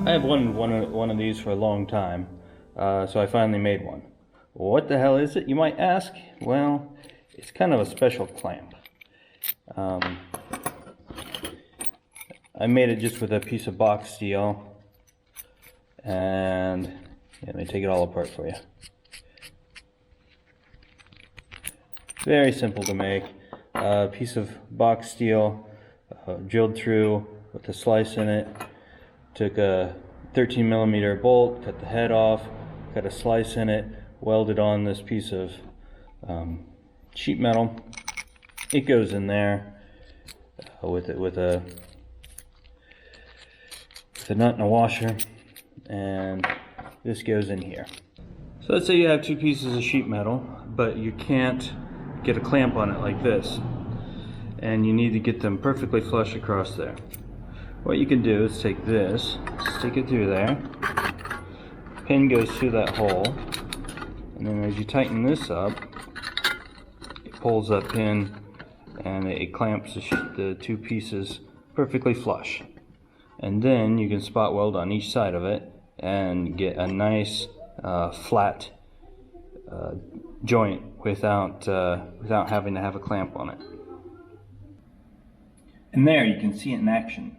I have one of these for a long time, so I finally made one. What the hell is it, you might ask? Well, it's kind of a special clamp. I made it just with a piece of box steel, and let me take it all apart for you. Very simple to make. A piece of box steel, drilled through with a slice in it. Took a 13mm bolt, cut the head off, cut a slice in it, welded on this piece of sheet metal. It goes in there with a nut and a washer, and this goes in here. So let's say you have two pieces of sheet metal, but you can't get a clamp on it like this, and you need to get them perfectly flush across there. What you can do is take this, stick it through there, pin goes through that hole, and then as you tighten this up, it pulls that pin and it clamps the two pieces perfectly flush. And then you can spot weld on each side of it and get a nice flat joint without having to have a clamp on it. And there you can see it in action.